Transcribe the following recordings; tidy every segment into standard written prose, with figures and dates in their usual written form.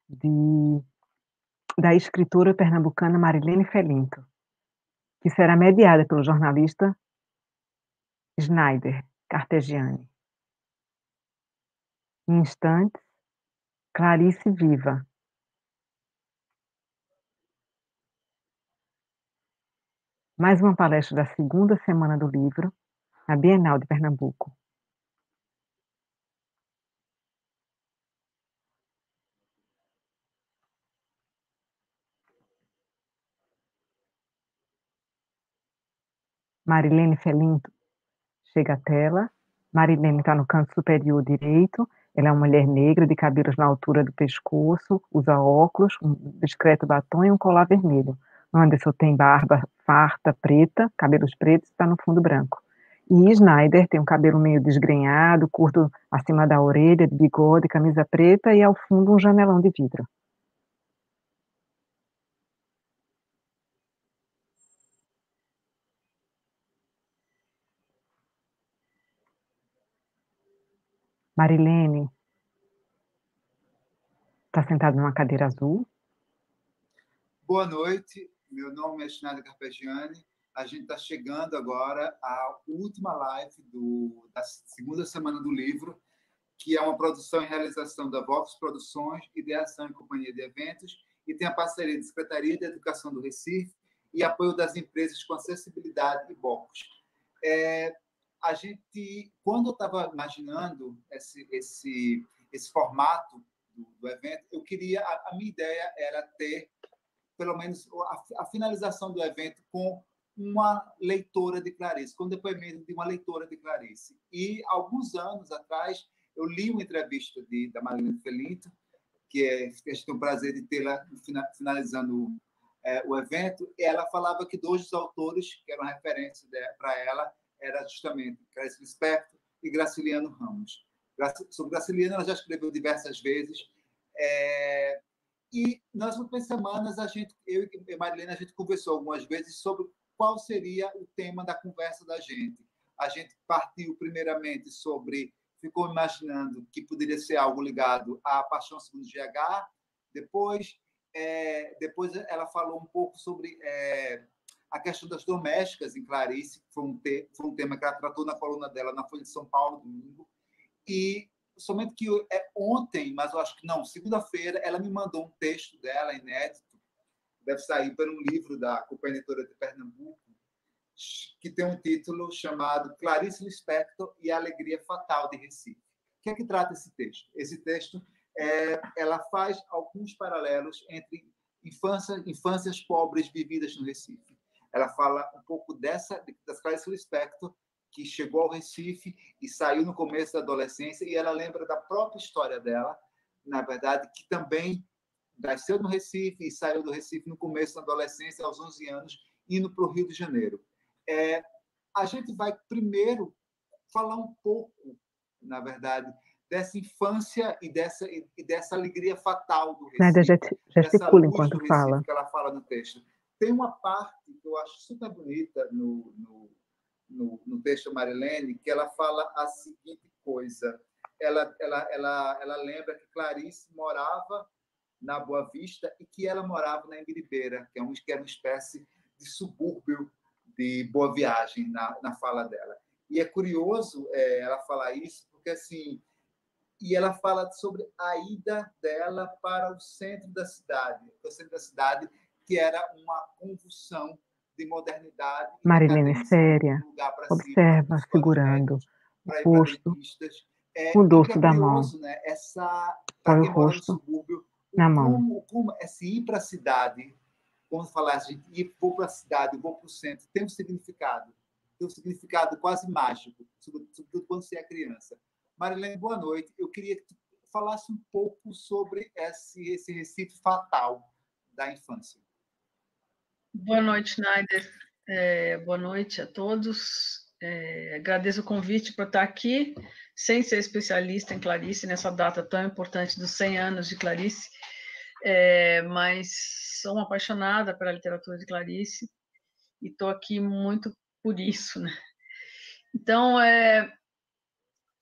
de da escritora pernambucana Marilene Felinto, que será mediada pelo jornalista Snyder Cartegiani. Em instantes, Clarice Viva. Mais uma palestra da segunda semana do livro, na Bienal de Pernambuco. Marilene Felinto chega à tela. Marilene está no canto superior direito. Ela é uma mulher negra, de cabelos na altura do pescoço, usa óculos, um discreto batom e um colar vermelho. Anderson tem barba farta, preta, cabelos pretos e está no fundo branco. E Snyder tem um cabelo meio desgrenhado, curto acima da orelha, de bigode, camisa preta e ao fundo um janelão de vidro. Marilene está sentada numa cadeira azul. Boa noite, meu nome é Snyder Carpegiani. A gente está chegando agora à última live da segunda semana do livro, que é uma produção e realização da Vox Produções, ideação e companhia de eventos, e tem a parceria da Secretaria de Educação do Recife e apoio das empresas com acessibilidade e BOCs. A gente, quando eu estava imaginando esse formato do evento, eu queria, a minha ideia era ter pelo menos a finalização do evento com uma leitora de Clarice, com o depoimento de uma leitora de Clarice. E, alguns anos atrás, eu li uma entrevista da Marilene Felinto, que a gente tem o prazer de tê-la finalizando o evento, e ela falava que dois dos autores que eram referência para ela era justamente Clarice Lispector e Graciliano Ramos. Sobre Graciliano, ela já escreveu diversas vezes, e nas últimas semanas, eu e Marilene, a gente conversou algumas vezes sobre qual seria o tema da conversa da gente. A gente partiu, primeiramente, ficou imaginando que poderia ser algo ligado à Paixão segundo GH. Depois ela falou um pouco sobre a questão das domésticas em Clarice, que foi um tema que ela tratou na coluna dela na Folha de São Paulo, domingo. E somente que ontem, mas eu acho que não, segunda-feira, ela me mandou um texto dela, inédito, deve sair por um livro da Companhia Editora de Pernambuco, que tem um título chamado Clarice Lispector e a Alegria Fatal de Recife. O que é que trata esse texto? Esse texto, ela faz alguns paralelos entre infâncias pobres vividas no Recife. Ela fala um pouco das Clarice Lispector, que chegou ao Recife e saiu no começo da adolescência, e ela lembra da própria história dela, na verdade, que também nasceu no Recife e saiu do Recife no começo da adolescência, aos 11 anos, indo para o Rio de Janeiro. A gente vai primeiro falar um pouco, na verdade, dessa infância e dessa alegria fatal do Recife, dessa luz enquanto do Recife fala. que ela fala no texto. Tem uma parte que eu acho super bonita no texto Marilene, que ela fala a seguinte coisa. Ela lembra que Clarice morava na Boa Vista e que ela morava na Embiribeira, que era uma espécie de subúrbio de Boa Viagem na fala dela. E é curioso ela falar isso, porque assim, e ela fala sobre a ida dela para o centro da cidade, que era uma convulsão de modernidade. Marilene séria, observa, segurando o rosto, o dorso da mão, né? põe o rosto na mão. Como ir para a cidade, quando falar assim, vou para a cidade, vou para o centro, tem um significado quase mágico, sobretudo quando você é criança. Marilene, boa noite. Eu queria que tu falasse um pouco sobre esse Recife fatal da infância. Boa noite, Snyder. Boa noite a todos. Agradeço o convite por estar aqui, sem ser especialista em Clarice, nessa data tão importante dos 100 anos de Clarice, mas sou uma apaixonada pela literatura de Clarice e estou aqui muito por isso, né? Então,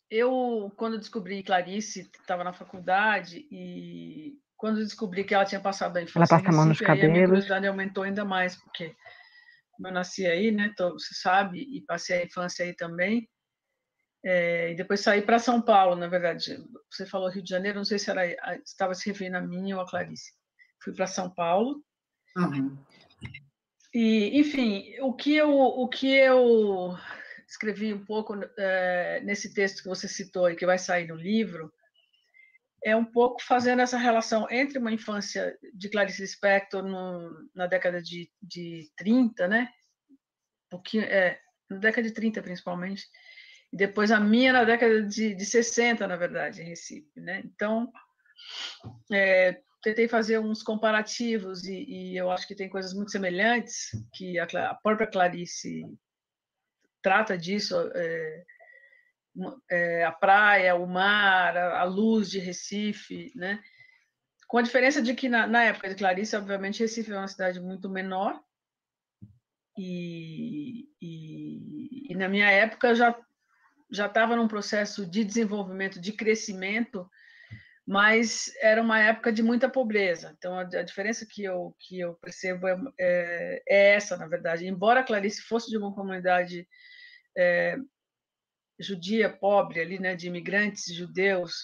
eu, quando descobri Clarice, estava na faculdade e quando eu descobri que ela tinha passado a Ela infância em passa a mão nos Recife, aí a minha cabelos. curiosidade aumentou ainda mais, porque eu nasci aí, né? Você sabe, e passei a infância aí também. E depois saí para São Paulo, na verdade. Você falou Rio de Janeiro, não sei se estava se referindo a mim ou a Clarice. Fui para São Paulo. Uhum. E, enfim, o que eu escrevi um pouco nesse texto que você citou e que vai sair no livro é um pouco fazendo essa relação entre uma infância de Clarice Lispector na década de 30, né? Na década de 30, principalmente, e depois a minha na década de 60, na verdade, em Recife, né? Então, tentei fazer uns comparativos e eu acho que tem coisas muito semelhantes, que a própria Clarice trata disso, a praia, o mar, a luz de Recife, né? Com a diferença de que, na época de Clarice, obviamente, Recife é uma cidade muito menor, e na minha época eu já estava num processo de desenvolvimento, de crescimento, mas era uma época de muita pobreza. Então, a diferença que eu percebo é essa, na verdade. Embora Clarice fosse de uma comunidade judia pobre, ali, né, de imigrantes judeus,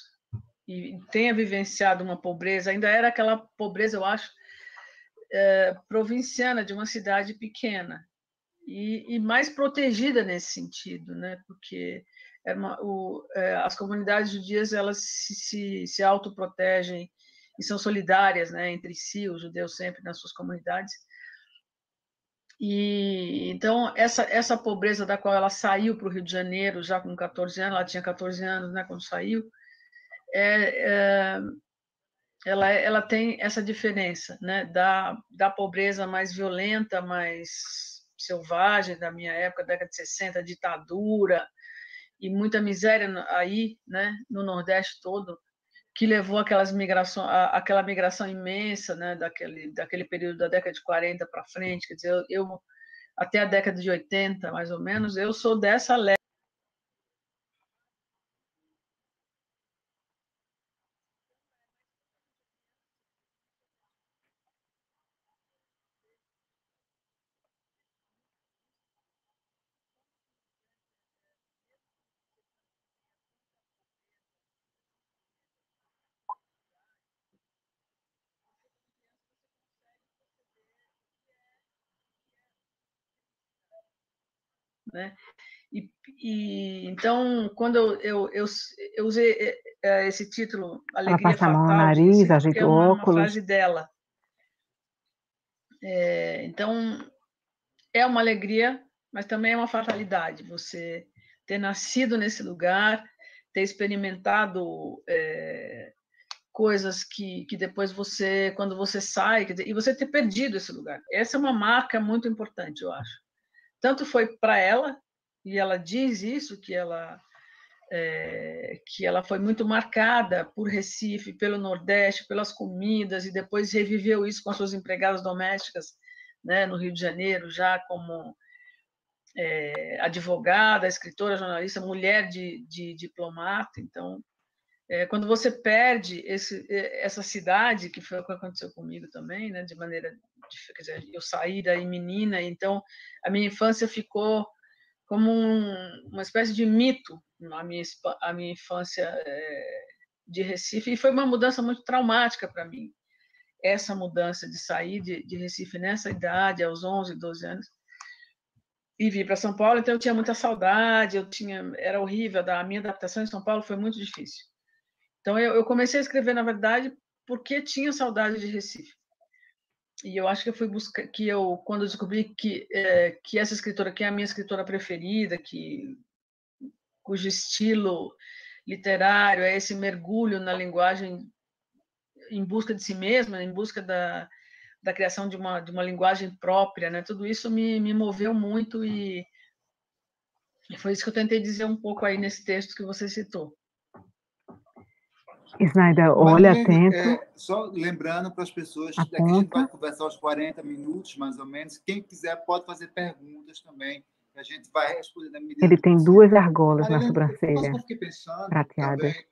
e tenha vivenciado uma pobreza, ainda era aquela pobreza, eu acho, provinciana, de uma cidade pequena, e mais protegida nesse sentido, né? Porque as comunidades judias elas se autoprotegem e são solidárias, né, entre si, os judeus sempre nas suas comunidades. E então essa pobreza da qual ela saiu para o Rio de Janeiro já com 14 anos, ela tinha 14 anos, né, quando saiu, ela tem essa diferença, né, da pobreza mais violenta, mais selvagem da minha época, década de 60, ditadura e muita miséria aí, né, no Nordeste todo, que levou aquela migração imensa, né, daquele período da década de 40 para frente, quer dizer, eu até a década de 80, mais ou menos, eu sou dessa leva. Né? Então, quando eu usei esse título, Alegria Ela passa a mão no Fatal, de nariz, Recife, porque ajeita é o uma óculos. frase dela. Então, é uma alegria, mas também é uma fatalidade você ter nascido nesse lugar, ter experimentado coisas que depois você, quando você sai, e você ter perdido esse lugar. Essa é uma marca muito importante, eu acho. Tanto foi para ela, e ela diz isso, que ela foi muito marcada por Recife, pelo Nordeste, pelas comidas, e depois reviveu isso com as suas empregadas domésticas, né, no Rio de Janeiro, já como advogada, escritora, jornalista, mulher de diplomata. Então, quando você perde essa cidade, que foi o que aconteceu comigo também, né, de maneira, quer dizer, eu saí daí menina, então a minha infância ficou como uma espécie de mito, a minha infância de Recife, e foi uma mudança muito traumática para mim, essa mudança de sair de Recife nessa idade, aos 11, 12 anos, e vir para São Paulo. Então eu tinha muita saudade, era horrível, a minha adaptação em São Paulo foi muito difícil. Então eu comecei a escrever, na verdade, porque tinha saudade de Recife. E eu acho que eu fui buscar, quando eu descobri que essa escritora, que é a minha escritora preferida, cujo estilo literário é esse mergulho na linguagem em busca de si mesma, em busca da criação de uma linguagem própria, né? Tudo isso me moveu muito e foi isso que eu tentei dizer um pouco aí nesse texto que você citou. Snyder, olha atento. Só lembrando para as pessoas, aponta. Daqui a gente vai conversar uns 40 minutos, mais ou menos. Quem quiser pode fazer perguntas também, que a gente vai responder na medida Ele do tem possível. 2 argolas na Eu sobrancelha fiquei pensando prateadas. também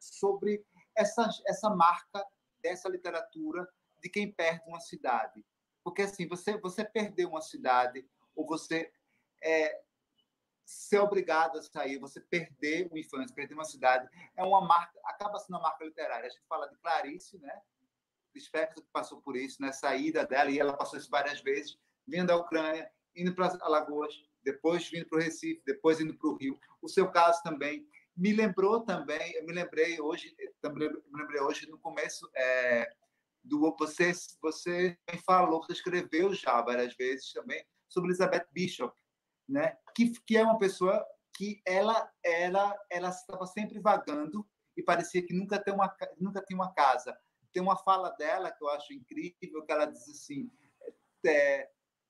sobre essa marca dessa literatura de quem perde uma cidade. Porque, assim, você perder uma cidade, ou você ser obrigado a sair, você perder uma infância, perder uma cidade, é uma marca, acaba sendo uma marca literária. A gente fala de Clarice, né? Lispector, que passou por isso, né? Saída dela, e ela passou isso várias vezes, vindo da Ucrânia, indo para Alagoas, depois vindo para o Recife, depois indo para o Rio. O seu caso também me lembrou também, eu me lembrei hoje no começo você falou, você escreveu já várias vezes também sobre Elizabeth Bishop, né? Que é uma pessoa que ela estava sempre vagando e parecia que nunca tinha uma casa. Tem uma fala dela que eu acho incrível, que ela diz assim,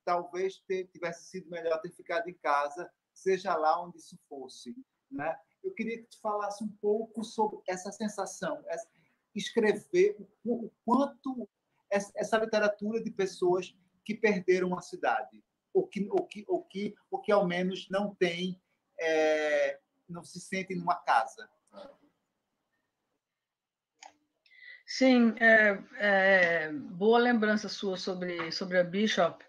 talvez tivesse sido melhor ter ficado em casa, seja lá onde isso fosse, né? Eu queria que tu falasse um pouco sobre essa sensação, escrever o quanto essa literatura de pessoas que perderam uma cidade, ou que ao menos não tem, não se sentem numa casa. Sim, boa lembrança sua sobre a Bishop.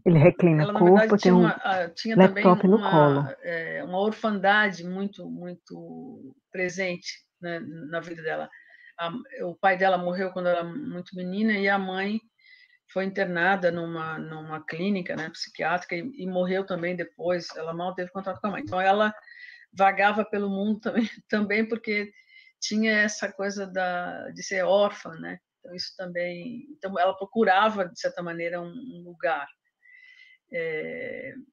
Ele reclina o corpo, verdade, tinha também laptop no colo. Uma orfandade muito, muito presente, né, na vida dela. O pai dela morreu quando ela era muito menina e a mãe foi internada numa clínica, né, psiquiátrica e morreu também depois. Ela mal teve contato com a mãe. Então, ela vagava pelo mundo também porque tinha essa coisa de ser órfã, né? Então, isso também... Então, ela procurava, de certa maneira, um lugar.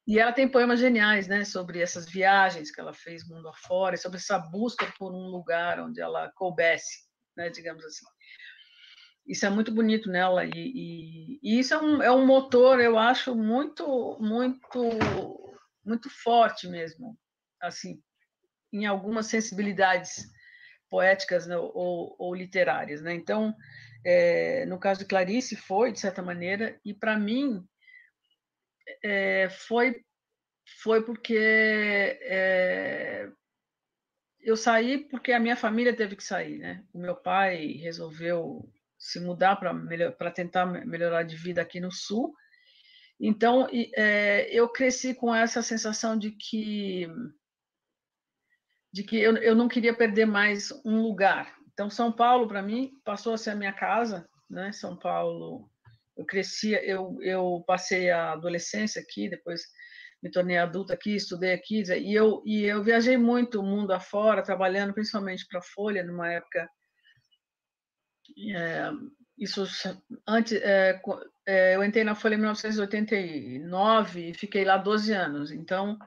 E ela tem poemas geniais, né, sobre essas viagens que ela fez mundo afora, e sobre essa busca por um lugar onde ela coubesse, né, digamos assim. Isso é muito bonito nela, e isso é um motor, eu acho, muito, muito, muito forte mesmo, assim, em algumas sensibilidades poéticas, né, ou literárias, né? Então, no caso de Clarice, foi, de certa maneira, e para mim, foi porque eu saí porque a minha família teve que sair, né? O meu pai resolveu se mudar para tentar melhorar de vida aqui no Sul. Então, eu cresci com essa sensação de que eu não queria perder mais um lugar. Então, São Paulo, para mim, passou a ser a minha casa, né? São Paulo, eu cresci, eu passei a adolescência aqui, depois me tornei adulta aqui, estudei aqui, e eu viajei muito o mundo afora, trabalhando principalmente para a Folha, numa época... Isso antes, eu entrei na Folha em 1989 e fiquei lá 12 anos. Então,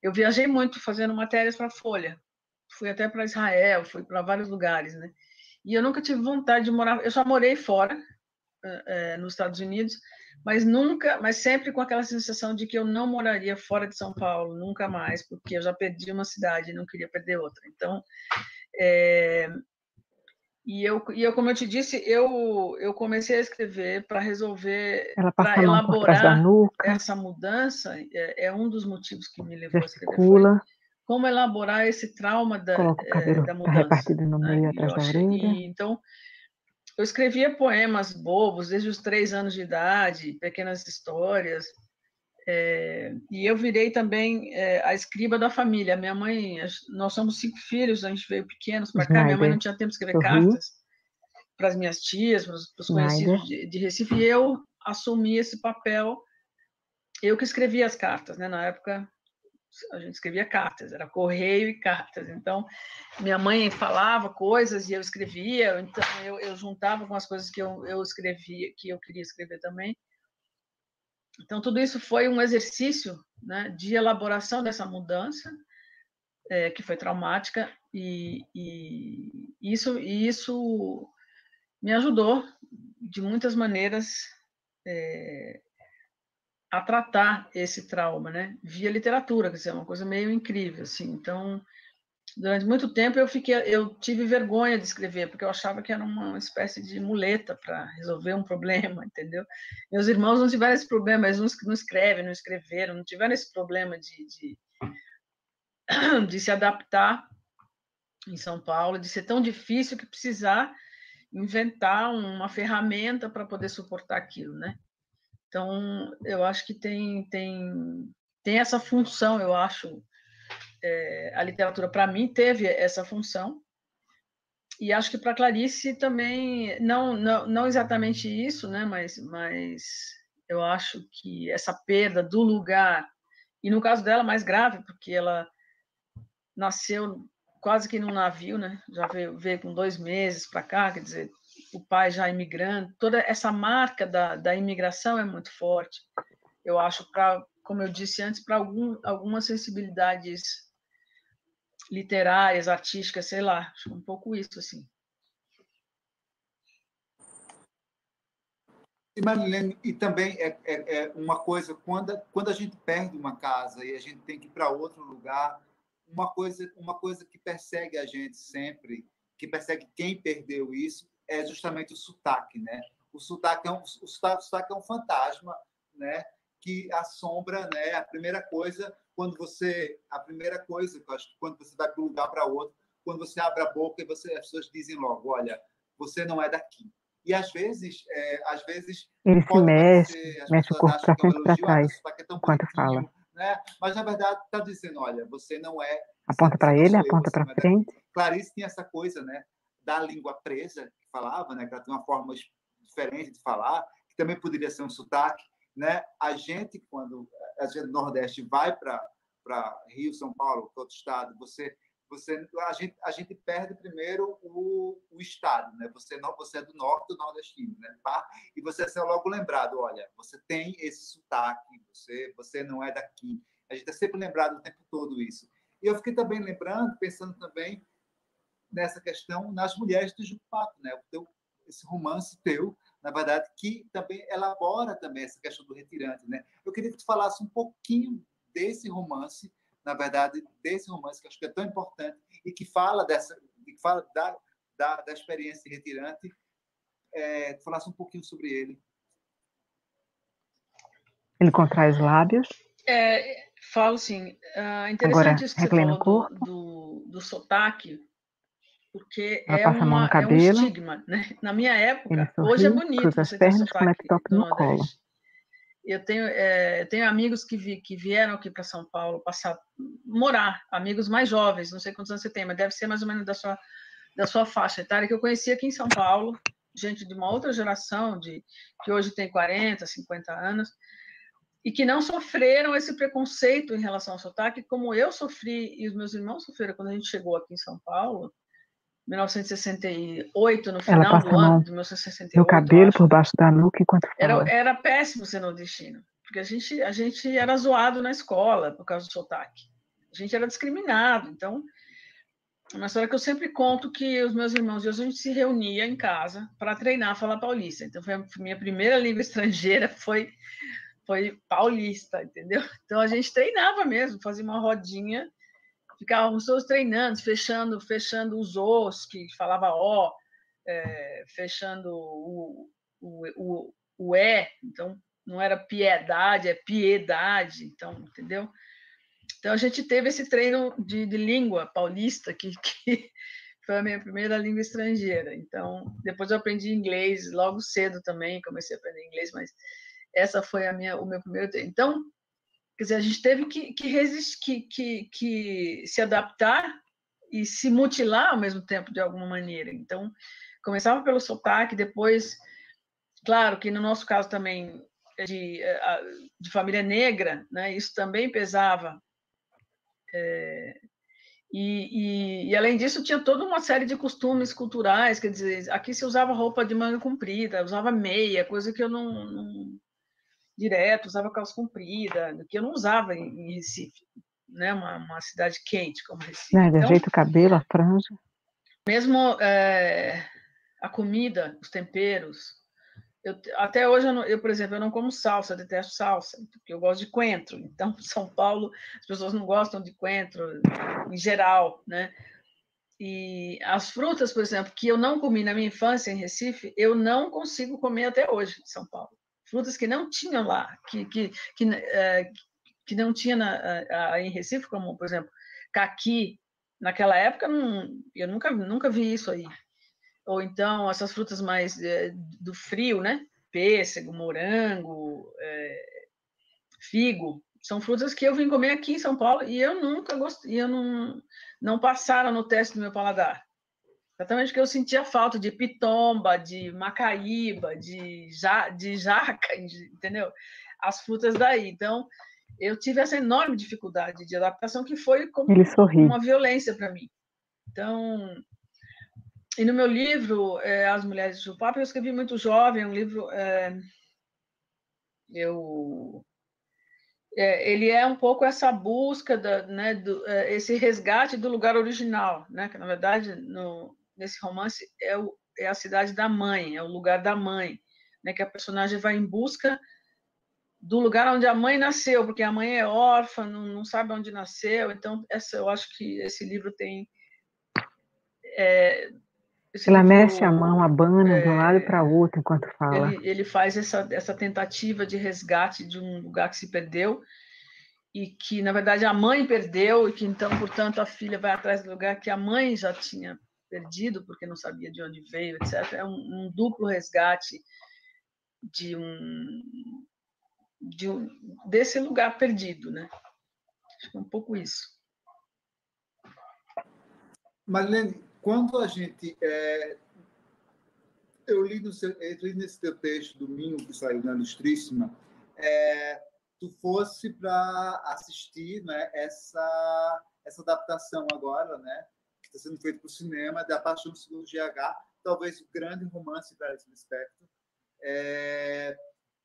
eu viajei muito fazendo matérias para a Folha. Fui até para Israel, fui para vários lugares, né? E eu nunca tive vontade de morar. Eu só morei fora, nos Estados Unidos, mas sempre com aquela sensação de que eu não moraria fora de São Paulo, nunca mais, porque eu já perdi uma cidade e não queria perder outra. Então, como eu te disse, eu comecei a escrever para resolver, para elaborar essa mudança. Um dos motivos que me levou a escrever foi como elaborar esse trauma da mudança. Repartido no meio, atrás da orelha. Então, eu escrevia poemas bobos desde os 3 anos de idade, pequenas histórias. E eu virei também a escriba da família. Minha mãe, nós somos 5 filhos, a gente veio pequenos para cá. Minha mãe não tinha tempo de escrever cartas para as minhas tias, para os conhecidos de Recife, e eu assumi esse papel. Eu que escrevia as cartas, né? Na época, a gente escrevia cartas, era correio e cartas. Então, minha mãe falava coisas e eu escrevia, então eu juntava com as coisas que eu escrevia, que eu queria escrever também. Então, tudo isso foi um exercício, né, de elaboração dessa mudança, que foi traumática, e isso me ajudou, de muitas maneiras, a tratar esse trauma, né, via literatura, quer dizer, é uma coisa meio incrível, assim. Então, durante muito tempo eu tive vergonha de escrever, porque eu achava que era uma espécie de muleta para resolver um problema, entendeu? Meus irmãos não tiveram esse problema, eles não escrevem, não escreveram, não tiveram esse problema de se adaptar em São Paulo, de ser tão difícil que precisar inventar uma ferramenta para poder suportar aquilo, né? Então, eu acho que tem essa função, eu acho, a literatura, para mim, teve essa função, e acho que para Clarice também, não exatamente isso, né? Mas eu acho que essa perda do lugar, e no caso dela, mais grave, porque ela nasceu quase que num navio, né? Já veio com 2 meses para cá, quer dizer, o pai já imigrante, toda essa marca da imigração é muito forte. Eu acho, como eu disse antes, para algumas sensibilidades literárias, artísticas, sei lá, acho um pouco isso, assim. E, Marilene, e também é uma coisa, quando a gente perde uma casa e a gente tem que ir para outro lugar, uma coisa que persegue a gente sempre, que persegue quem perdeu isso, é justamente o sotaque, né? O sotaque é um fantasma, né? Que assombra, né? A primeira coisa que eu acho que quando você vai de um lugar para outro, quando você abre a boca e as pessoas dizem logo, olha, você não é daqui. E às vezes Ele se pode mexe, parecer, as mexe o pessoas corpo acham para que é um frente e para elogio, teu trás, sotaque é tão enquanto fala. bonitinho, né? Mas na verdade está dizendo, olha, você não é, Aponta você para não ele, sou eu, aponta você para não é daqui. frente. Clarice tinha essa coisa, né, da língua presa que falava, né, que ela tem uma forma diferente de falar, que também poderia ser um sotaque, né? A gente quando a gente do Nordeste vai para Rio, São Paulo, outro estado, a gente perde primeiro o estado, né? Você é do norte do nordestino, né? Tá? E você é logo lembrado, olha, você tem esse sotaque, você não é daqui. A gente é sempre lembrado o tempo todo isso. E eu fiquei também pensando também nessa questão nas mulheres do Jupata, né? Esse romance teu, na verdade, que também elabora também essa questão do retirante, né? Eu queria que tu falasse um pouquinho desse romance, na verdade, desse romance que eu acho que é tão importante e que fala da experiência de retirante, falasse um pouquinho sobre ele. Ele contrai os lábios. Falo sim. Agora, Interessante isso que você reclina o falou corpo. do sotaque, porque Ela passa a mão no é um cabelo. estigma, né? Na minha Ele época, hoje é sorri, bonito cruza as você ter pernas com o sotaque laptop do no colo. Nordeste. Eu tenho amigos que vieram aqui para São Paulo morar, amigos mais jovens, não sei quantos anos você tem, mas deve ser mais ou menos da sua faixa etária, que eu conheci aqui em São Paulo, gente de uma outra geração, que hoje tem 40, 50 anos, e que não sofreram esse preconceito em relação ao sotaque, como eu sofri e os meus irmãos sofreram quando a gente chegou aqui em São Paulo, 1968, no Ela final passa do a ano mão de no 1968, eu cabelo, por acho. baixo da nuca, enquanto fala. Era péssimo ser nordestino, porque a gente era zoado na escola por causa do sotaque. A gente era discriminado. Então, é uma história que eu sempre conto que os meus irmãos e eu, a gente se reunia em casa para treinar a falar paulista. Então, foi a minha primeira língua estrangeira foi paulista, entendeu? Então, a gente treinava mesmo, fazia uma rodinha, ficávamos todos treinando, fechando os os, que falava ó, fechando o é, então não era piedade, é piedade, então, entendeu? Então a gente teve esse treino de língua paulista, que foi a minha primeira língua estrangeira. Então, depois eu aprendi inglês logo cedo também, comecei a aprender inglês, mas essa foi o meu primeiro treino. Então, quer dizer, a gente teve que resistir, que se adaptar e se mutilar ao mesmo tempo, de alguma maneira. Então, começava pelo sotaque, depois, claro que no nosso caso também de família negra, né, isso também pesava. E além disso, tinha toda uma série de costumes culturais, quer dizer, aqui se usava roupa de manga comprida, usava meia, coisa que eu não direto, usava calça comprida, que eu não usava em Recife, né, uma cidade quente como Recife. Né, Então, ajeita o cabelo, a franja. mesmo a comida, os temperos. Até hoje, por exemplo, eu não como salsa, detesto salsa, porque eu gosto de coentro. Então, em São Paulo, as pessoas não gostam de coentro, em geral, né? E as frutas, por exemplo, que eu não comi na minha infância em Recife, eu não consigo comer até hoje em São Paulo. Frutas que não tinham lá, que não tinha em Recife, como, por exemplo, caqui, naquela época, eu nunca vi isso aí. Ou então, essas frutas mais do frio, né? Pêssego, morango, figo. São frutas que eu vim comer aqui em São Paulo e eu nunca gostei, não passaram no teste do meu paladar. Exatamente porque eu sentia falta de pitomba, de macaíba, de jaca, entendeu? As frutas daí. Então, eu tive essa enorme dificuldade de adaptação que foi como uma violência para mim. Então, e no meu livro, As Mulheres de Jupapa, eu escrevi muito jovem, um livro... ele é um pouco essa busca, né, esse resgate do lugar original, né, que, na verdade, nesse romance é a cidade da mãe, é o lugar da mãe, né, que a personagem vai em busca do lugar onde a mãe nasceu, porque a mãe é órfã, não sabe onde nasceu. Então, eu acho que esse livro tem... Ela mexe a mão, abana de um lado para o outro enquanto fala. Ele faz essa tentativa de resgate de um lugar que se perdeu e que, na verdade, a mãe perdeu e que, então, portanto, a filha vai atrás do lugar que a mãe já tinha perdido, porque não sabia de onde veio, etc. É um duplo resgate desse lugar perdido, né? Acho que é um pouco isso. Marilene, quando a gente... eu li nesse teu texto, domingo, que saiu na Ilustríssima, tu fosse para assistir, né, essa adaptação agora, né, que está sendo feita para o cinema, da Paixão Segundo GH, talvez o grande romance para esse aspecto.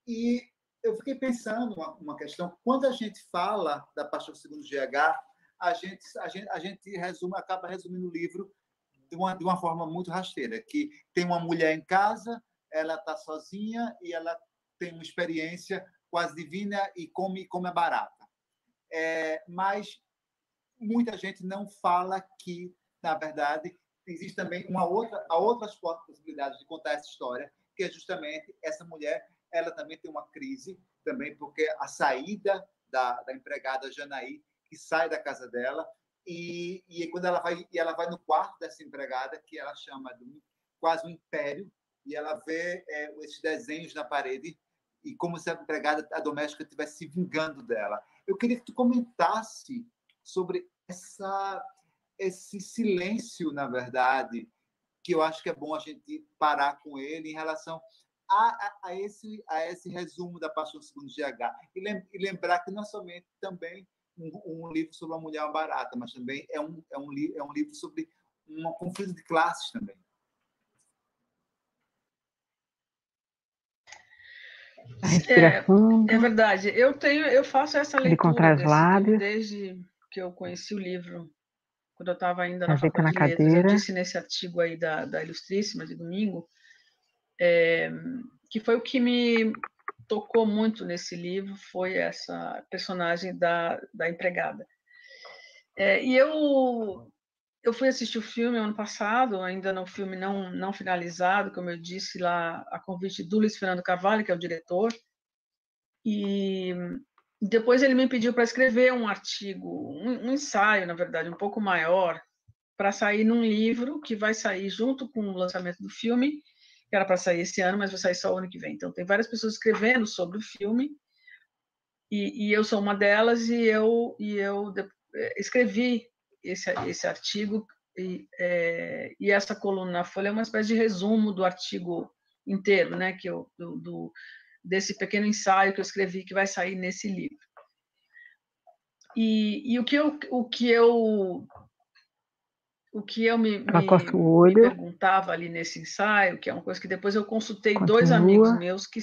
E eu fiquei pensando uma questão: quando a gente fala da Paixão Segundo GH, a gente acaba resumindo o livro de uma forma muito rasteira, que tem uma mulher em casa, ela está sozinha e ela tem uma experiência quase divina e come barata. Mas muita gente não fala que, na verdade, existe também outras possibilidades de contar essa história, que é justamente essa mulher, ela também tem uma crise, também porque a saída da empregada Janaí, que sai da casa dela, e quando ela vai no quarto dessa empregada, que ela chama de quase um império, e ela vê esses desenhos na parede, e como se a empregada, a doméstica, estivesse se vingando dela. Eu queria que tu comentasse sobre esse silêncio, na verdade, que eu acho que é bom a gente parar com ele em relação a esse resumo da Paixão Segundo GH, e lembrar que não é somente também um livro sobre uma mulher barata, mas também é um livro sobre um conflito de classes também. É verdade. Eu faço essa leitura desse livro desde que eu conheci o livro, quando eu estava ainda na Faculdade de Letras. Eu disse nesse artigo aí da Ilustríssima, de domingo, que foi o que me tocou muito nesse livro, foi essa personagem da empregada. E eu fui assistir o filme ano passado, ainda no filme não finalizado, como eu disse lá, a convite do Luiz Fernando Carvalho, que é o diretor, e depois ele me pediu para escrever um artigo, um ensaio, na verdade, um pouco maior, para sair num livro que vai sair junto com o lançamento do filme, que era para sair esse ano, mas vai sair só o ano que vem. Então, tem várias pessoas escrevendo sobre o filme, e eu sou uma delas, e eu escrevi esse artigo, e essa coluna na Folha é uma espécie de resumo do artigo inteiro, né, desse pequeno ensaio que eu escrevi, que vai sair nesse livro. E o que eu me perguntava ali nesse ensaio, que é uma coisa que depois eu consultei dois amigos meus que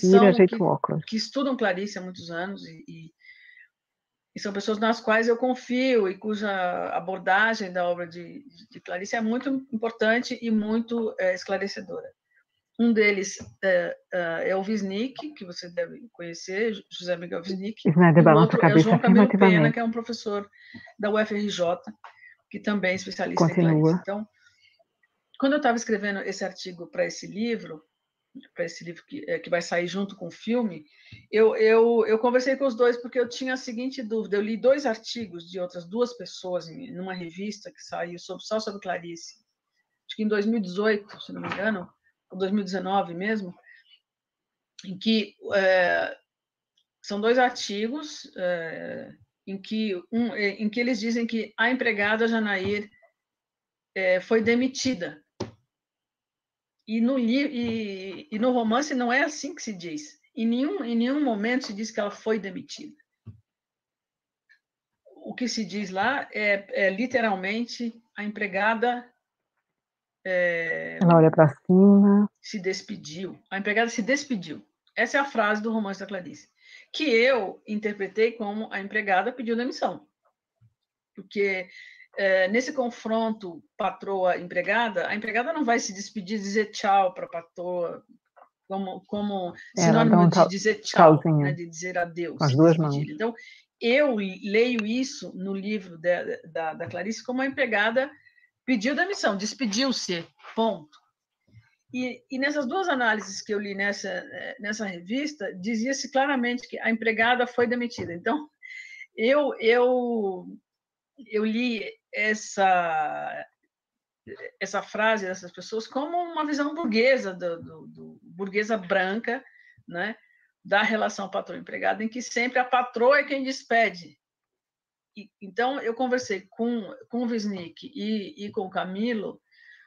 estudam Clarice há muitos anos e são pessoas nas quais eu confio e cuja abordagem da obra de Clarice é muito importante e muito esclarecedora. Um deles é o Wisnik, que você deve conhecer, José Miguel Wisnik, e o outro é o João Camilo Pena, que é um professor da UFRJ, que também é especialista em Clarice. Então, quando eu estava escrevendo esse artigo para esse livro, para esse livro que vai sair junto com o filme, eu conversei com os dois porque eu tinha a seguinte dúvida. Eu li 2 artigos de outras 2 pessoas numa revista que saiu só sobre Clarice, acho que em 2018, se não me engano, ou 2019 mesmo, em que são 2 artigos em que eles dizem que a empregada Janair foi demitida. E no romance não é assim que se diz. Em nenhum momento se diz que ela foi demitida. O que se diz lá é literalmente a empregada Ela olha para cima. se despediu. A empregada se despediu. Essa é a frase do romance da Clarice, que eu interpretei como a empregada pediu demissão. Porque nesse confronto patroa-empregada, a empregada não vai se despedir, dizer tchau para a patroa, como sinônimo de dizer tchau, né, de dizer adeus. Com as 2 mãos. Então, eu leio isso no livro da Clarice como a empregada pediu demissão, despediu-se, ponto. E nessas 2 análises que eu li nessa revista, dizia-se claramente que a empregada foi demitida. Então, eu li essa frase dessas pessoas como uma visão burguesa, burguesa branca, né, da relação patrão-empregado, em que sempre a patroa é quem despede. Então, eu conversei com o Wisnik e com o Camilo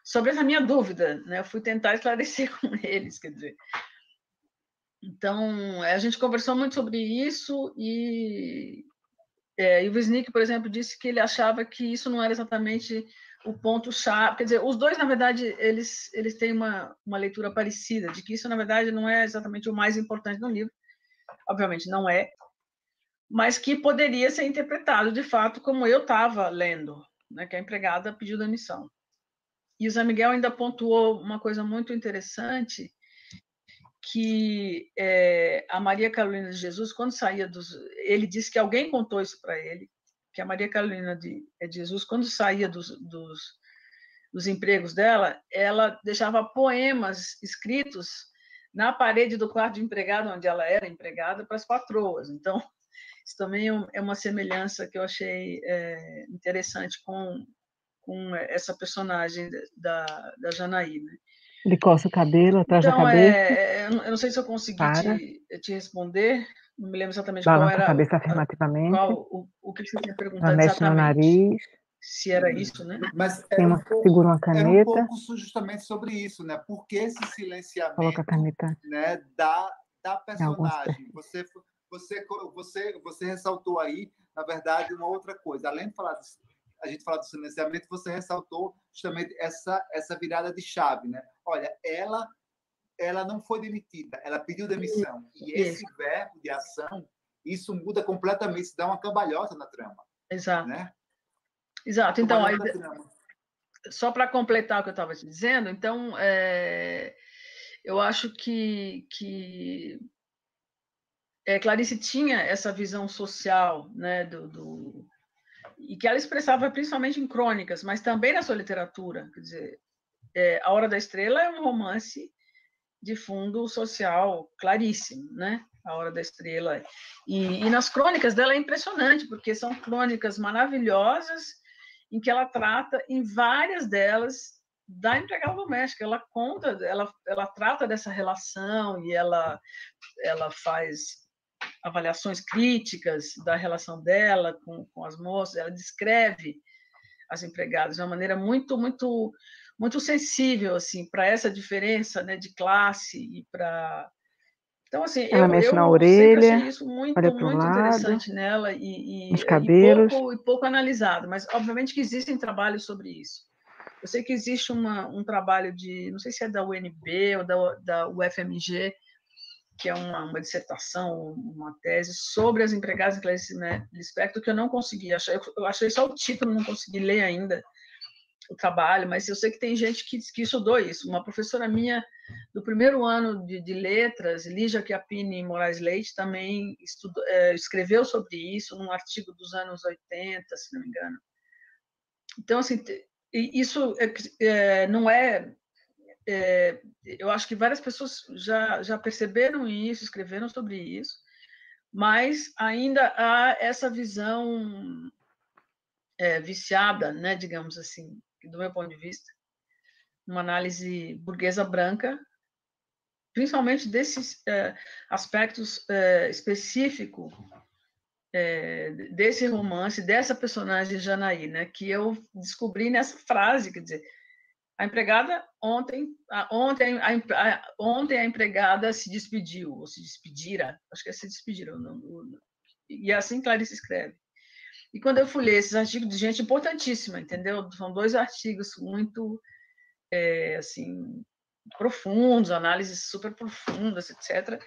sobre essa minha dúvida, né? Eu fui tentar esclarecer com eles, quer dizer. Então, a gente conversou muito sobre isso e o Wisnik, por exemplo, disse que ele achava que isso não era exatamente o ponto-chave. Quer dizer, os dois, na verdade, eles têm uma leitura parecida, de que isso, na verdade, não é exatamente o mais importante no livro. Obviamente, não é, mas que poderia ser interpretado, de fato, como eu estava lendo, né, que a empregada pediu demissão. E o Zé Miguel ainda pontuou uma coisa muito interessante, que a Maria Carolina de Jesus, quando saía ele disse que alguém contou isso para ele, que a Maria Carolina de Jesus, quando saía dos empregos dela, ela deixava poemas escritos na parede do quarto de empregado, onde ela era empregada, para as patroas. Então, isso também é uma semelhança que eu achei interessante com essa personagem da Janaí, né? Ele coça o cabelo atrás da cabeça. Eu não sei se eu consegui te responder, não me lembro exatamente Balança qual era a cabeça afirmativamente. o que você tinha perguntado mexe exatamente. No nariz. Se era isso, né? Mas segura uma caneta. É um pouco justamente sobre isso, né? Por que esse silenciamento, coloca a caneta, né, da personagem? Você ressaltou aí, na verdade, uma outra coisa. Além de a gente falar do silenciamento, você ressaltou justamente essa virada de chave, né? Olha, ela não foi demitida, ela pediu demissão. E esse verbo de ação, isso muda completamente, isso dá uma cambalhota na trama. Exato. Né? Exato. Então, só para completar o que eu estava te dizendo, então, eu acho que Clarice tinha essa visão social, né, e que ela expressava principalmente em crônicas, mas também na sua literatura. Quer dizer, A Hora da Estrela é um romance de fundo social claríssimo, né? A Hora da Estrela. E nas crônicas dela é impressionante, porque são crônicas maravilhosas em que ela trata, em várias delas, da empregada doméstica. Ela conta, ela trata dessa relação e ela faz avaliações críticas da relação dela com as moças. Ela descreve as empregadas de uma maneira muito, muito, muito sensível, assim, para essa diferença, né, de classe e para. Então, assim, ela mexe na sempre orelha, achei isso muito, olha pro muito lado, interessante nela nos cabelos. e pouco analisado, mas obviamente que existem trabalhos sobre isso. Eu sei que existe um trabalho não sei se é da UNB ou da UFMG, que é uma dissertação, uma tese sobre as empregadas em Clarice Lispector, que eu não consegui achar. Eu achei só o título, não consegui ler ainda o trabalho, mas eu sei que tem gente que estudou isso. Uma professora minha do primeiro ano de letras, Lígia Chiappini Moraes Leite, também escreveu sobre isso num artigo dos anos 80, se não me engano. Então, assim, isso não é eu acho que várias pessoas já perceberam isso, escreveram sobre isso, mas ainda há essa visão viciada, né, digamos assim, do meu ponto de vista, uma análise burguesa branca, principalmente desses aspectos específicos desse romance, dessa personagem Janaí, né, que eu descobri nessa frase, quer dizer, a empregada ontem a empregada se despediu, ou se despedira, acho que é se despediram, e assim Clarice escreve. E quando eu fui ler esses artigos de gente importantíssima, entendeu? São 2 artigos muito assim profundos, análises super profundas, etc.,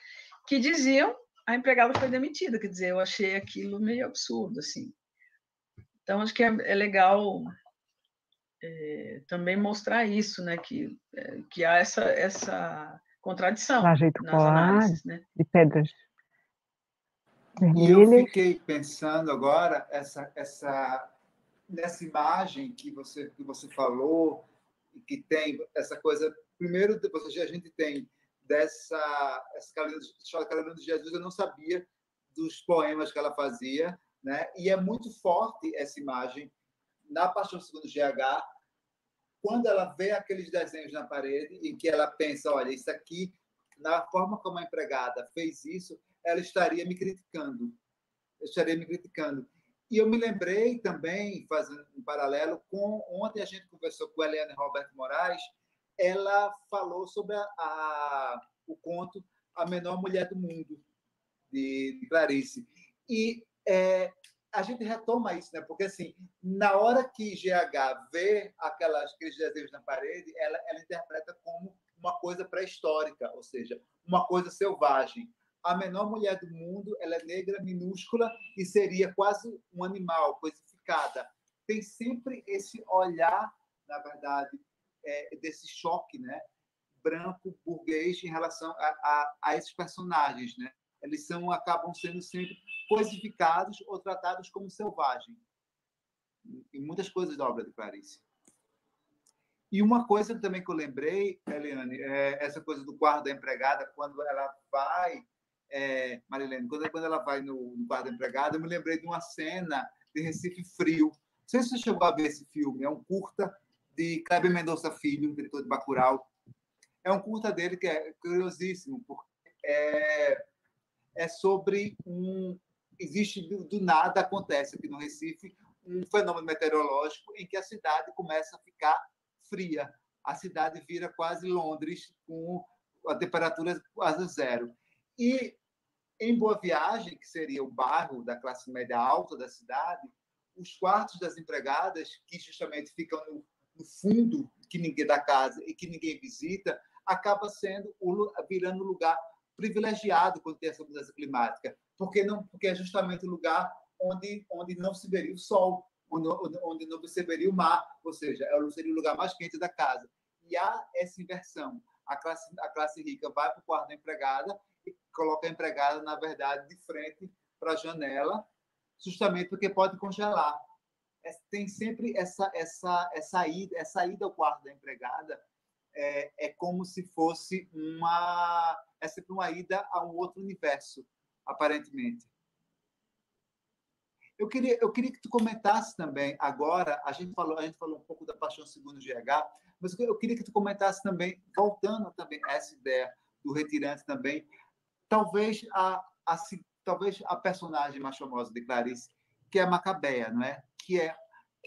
que diziam a empregada foi demitida, quer dizer, eu achei aquilo meio absurdo, assim. Então, acho que é legal também mostrar isso, né, que há essa contradição nas análises, né? De pedras vermelhas. E eu fiquei pensando agora nessa imagem que você falou, que tem essa coisa. Primeiro, a gente tem essa Carolina de Jesus, eu não sabia dos poemas que ela fazia, né? E é muito forte essa imagem na Paixão Segundo GH, quando ela vê aqueles desenhos na parede em que ela pensa, olha, isso aqui, na forma como a empregada fez isso, ela estaria me criticando. E eu me lembrei também, fazendo um paralelo, ontem a gente conversou com a Eliane Roberto Moraes, ela falou sobre o conto A Menor Mulher do Mundo, de Clarice. E a gente retoma isso, né? Porque, assim, na hora que GH vê aqueles desenhos na parede, ela interpreta como uma coisa pré-histórica, ou seja, uma coisa selvagem. A menor mulher do mundo, ela é negra, minúscula e seria quase um animal, coisificada. Tem sempre esse olhar, na verdade, desse choque, né? Branco, burguês, em relação a esses personagens, né? Eles acabam sendo sempre coisificados ou tratados como selvagem. Em muitas coisas da obra de Clarice. E uma coisa também que eu lembrei, Eliane, essa coisa do quarto da empregada, quando ela vai, Marilene, quando ela vai no quarto da empregada, eu me lembrei de uma cena de Recife Frio. Não sei se você chegou a ver esse filme, é um curta de Kleber Mendonça Filho, diretor de Bacurau. É um curta dele que é curiosíssimo, porque é sobre existe do nada, acontece aqui no Recife, um fenômeno meteorológico em que a cidade começa a ficar fria. A cidade vira quase Londres, com a temperatura quase zero. E em Boa Viagem, que seria o bairro da classe média alta da cidade, os quartos das empregadas, que justamente ficam no fundo que ninguém da casa e que ninguém visita, acaba virando um lugar privilegiado quando tem essa mudança climática, porque é justamente o lugar onde não se veria o sol, onde não se veria o mar, ou seja, seria o lugar mais quente da casa. E há essa inversão. A classe rica vai para o quarto da empregada e coloca a empregada, na verdade, de frente para a janela, justamente porque pode congelar. Tem sempre essa ida ao quarto da empregada, é como se fosse sempre uma ida a um outro universo, aparentemente. Eu queria que tu comentasse também agora, a gente falou um pouco da Paixão Segundo GH, mas eu queria que tu comentasse também, voltando também a essa ideia do retirante também, talvez a personagem mais famosa de Clarice, que é a Macabeia, não é? Que é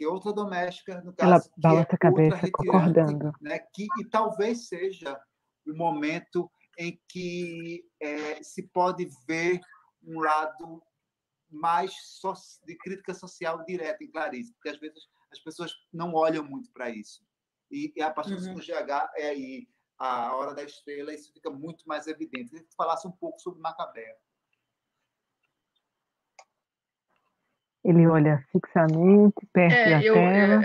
outra doméstica, no caso, ela balança que a cabeça, concordando. Né? E talvez seja o momento em que se pode ver um lado mais de crítica social direta em Clarice, porque às vezes as pessoas não olham muito para isso. E a Paixão do GH é aí, a Hora da Estrela, isso fica muito mais evidente. Queria que tu falasse um pouco sobre Macabeia. Ele olha fixamente, perto da tela.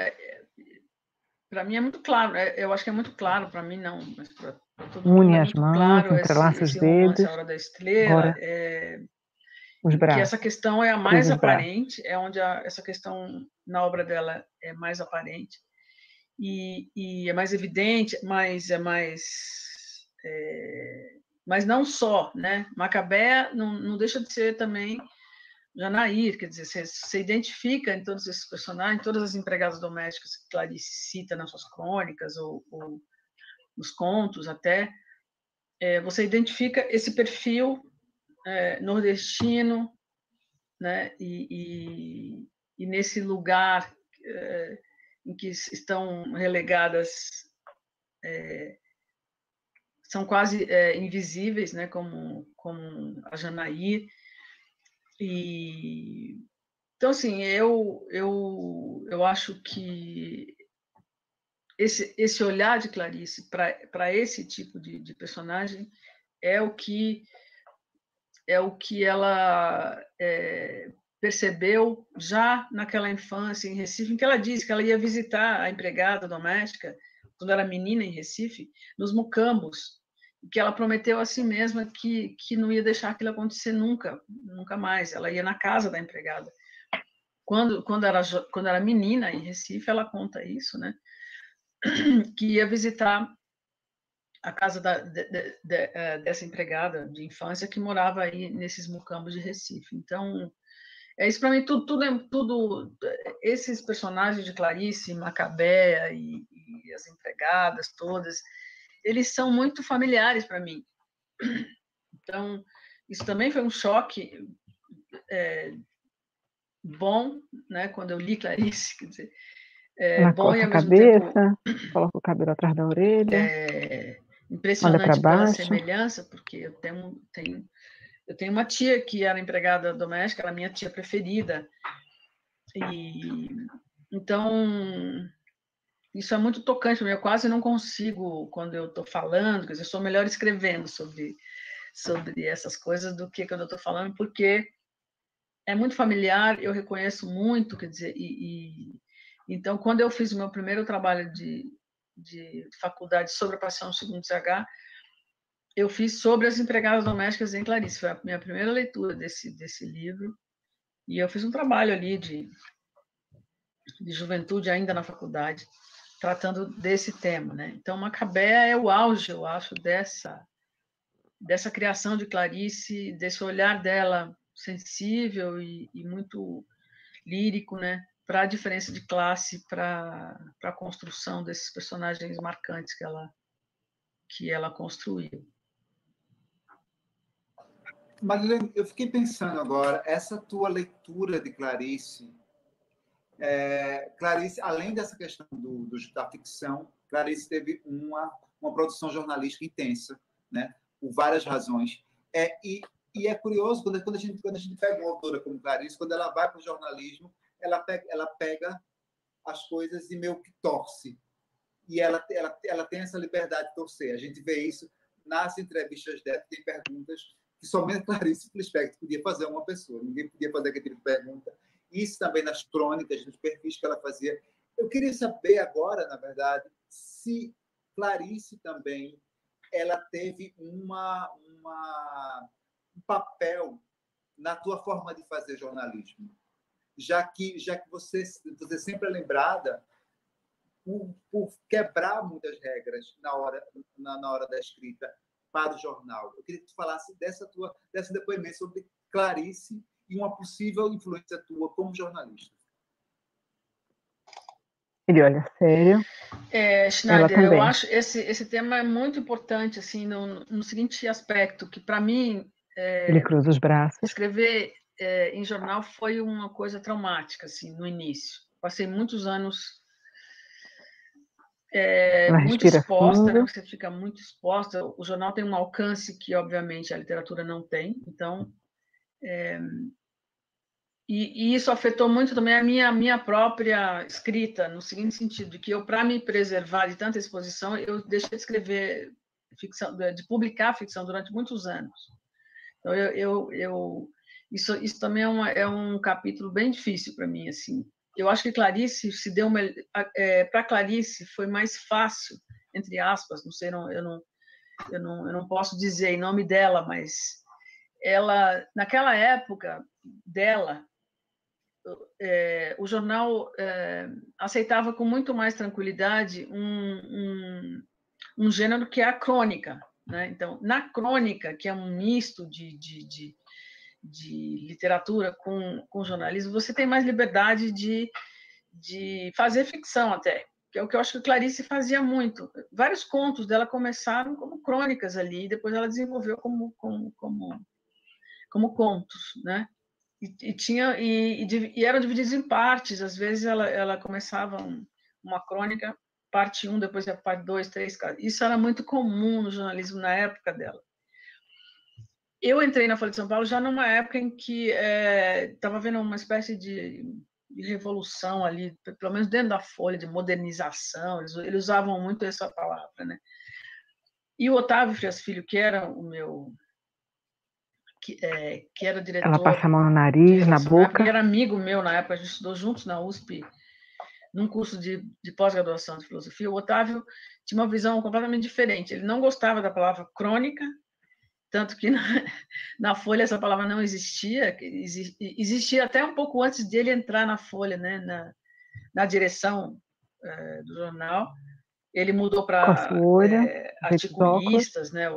Para mim é muito claro, eu acho que é muito claro, para mim não, mas para todo mundo é as muito mãos, claro entrelaça os esse romance, dedos. A Hora da Estrela, os braços, que essa questão é a mais aparente, é onde essa questão na obra dela é mais aparente. e é mais evidente, mas não só, né? Macabea não deixa de ser também Janair, quer dizer, você identifica em todos esses personagens, em todas as empregadas domésticas que Clarice cita nas suas crônicas ou nos contos até, você identifica esse perfil nordestino, né? E nesse lugar em que estão relegadas, são quase invisíveis, né? Como a Janair. Então, assim, eu acho que esse olhar de Clarice para esse tipo de personagem é o que ela percebeu já naquela infância em Recife, em que ela disse que ela ia visitar a empregada doméstica, quando era menina em Recife, nos mucambos, e que ela prometeu a si mesma que não ia deixar aquilo acontecer nunca, nunca mais. Ela ia na casa da empregada. Quando era menina em Recife, ela conta isso, né? Que ia visitar a casa dessa empregada de infância que morava aí nesses mucambos de Recife. Então, isso para mim tudo esses personagens de Clarice, Macabea e as empregadas todas, eles são muito familiares para mim. Então, isso também foi um choque bom, né, quando eu li Clarice, quer dizer, Ela bom e corta ao a mesmo tempo cabeça, coloca o cabelo atrás da orelha, olha para impressionante pela baixo. semelhança, porque eu tenho uma tia que era empregada doméstica, era minha tia preferida, e então isso é muito tocante. Eu quase não consigo, quando eu estou falando, quer dizer, eu sou melhor escrevendo sobre essas coisas do que quando eu estou falando, porque é muito familiar, eu reconheço muito, quer dizer, então, quando eu fiz o meu primeiro trabalho de faculdade sobre a Paixão Segundo CH, eu fiz sobre as empregadas domésticas em Clarice. Foi a minha primeira leitura desse livro. E eu fiz um trabalho ali de juventude ainda na faculdade, tratando desse tema, né? Então, Macabea é o auge, eu acho, dessa criação de Clarice, desse olhar dela sensível e muito lírico, né? Para a diferença de classe, para a construção desses personagens marcantes que ela construiu. Marilene, eu fiquei pensando agora, essa tua leitura de Clarice, Clarice, além dessa questão da ficção, Clarice teve uma produção jornalística intensa, né? Por várias razões. E é curioso, quando a gente pega uma autora como Clarice, quando ela vai para o jornalismo, ela pega as coisas e meio que torce. E ela tem essa liberdade de torcer. A gente vê isso nas entrevistas dela, tem perguntas que somente Clarice Lispector podia fazer a uma pessoa. Ninguém podia fazer aquele tipo de pergunta. Isso também nas crônicas, nos perfis que ela fazia. Eu queria saber agora, na verdade, se Clarice também ela teve um papel na tua forma de fazer jornalismo, já que você sempre é lembrada por quebrar muitas regras na hora da escrita para o jornal. Eu queria que tu falasse desse depoimento sobre Clarice e uma possível influência tua como jornalista. Ele olha sério. Schneider, eu acho esse tema é muito importante, assim, no seguinte aspecto, que para mim ele cruza os braços. Escrever em jornal foi uma coisa traumática, assim, no início. Passei muitos anos muito exposta, né? Você fica muito exposta. O jornal tem um alcance que, obviamente, a literatura não tem. Então, e isso afetou muito também a minha própria escrita, no seguinte sentido, de que eu, para me preservar de tanta exposição, eu deixei de escrever ficção, de publicar ficção durante muitos anos. Então, isso também é um capítulo bem difícil para mim, assim. Eu acho que Clarice se deu para Clarice foi mais fácil, entre aspas, não sei, eu não posso dizer em nome dela, mas ela naquela época dela, o jornal aceitava com muito mais tranquilidade um gênero que é a crônica, né? Então, na crônica, que é um misto de literatura com jornalismo, você tem mais liberdade de fazer ficção até, que é o que eu acho que Clarice fazia muito. Vários contos dela começaram como crônicas ali, e depois ela desenvolveu como contos, né? E eram divididos em partes. Às vezes ela começava uma crônica, parte 1, depois a parte 2, 3, 4. Isso era muito comum no jornalismo na época dela. Eu entrei na Folha de São Paulo já numa época em que estava havendo uma espécie de revolução ali, pelo menos dentro da Folha, de modernização. Eles usavam muito essa palavra, né? E o Otávio Frias Filho, que era o meu... que era diretor... Ela passa a mão no nariz, na boca. Ele era amigo meu na época, a gente estudou juntos na USP, num curso de pós-graduação de filosofia. O Otávio tinha uma visão completamente diferente. Ele não gostava da palavra crônica, tanto que na Folha essa palavra não existia, existia até um pouco antes dele entrar na Folha, né, na direção do jornal. Ele mudou para articulistas, né?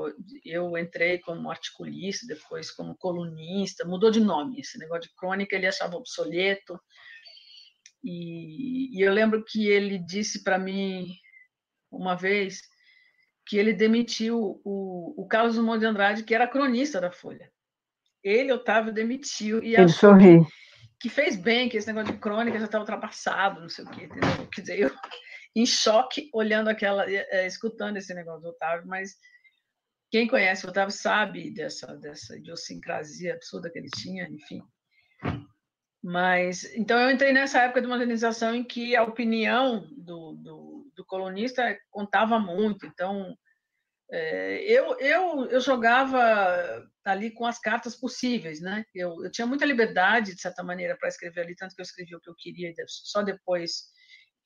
Eu entrei como articulista, depois como colunista, mudou de nome. Esse negócio de crônica ele achava obsoleto. E eu lembro que ele disse para mim uma vez que ele demitiu o Carlos Drummond de Andrade, que era cronista da Folha. Ele, Otávio, demitiu e achou que fez bem, que esse negócio de crônica já estava ultrapassado, não sei o quê. Entendeu? Quer dizer, eu em choque, olhando escutando esse negócio do Otávio, mas quem conhece o Otávio sabe dessa idiosincrasia absurda que ele tinha, enfim. Mas, então, eu entrei nessa época de modernização em que a opinião do colunista contava muito. Então, eu jogava ali com as cartas possíveis, né? Eu tinha muita liberdade, de certa maneira, para escrever ali, tanto que eu escrevi o que eu queria, só depois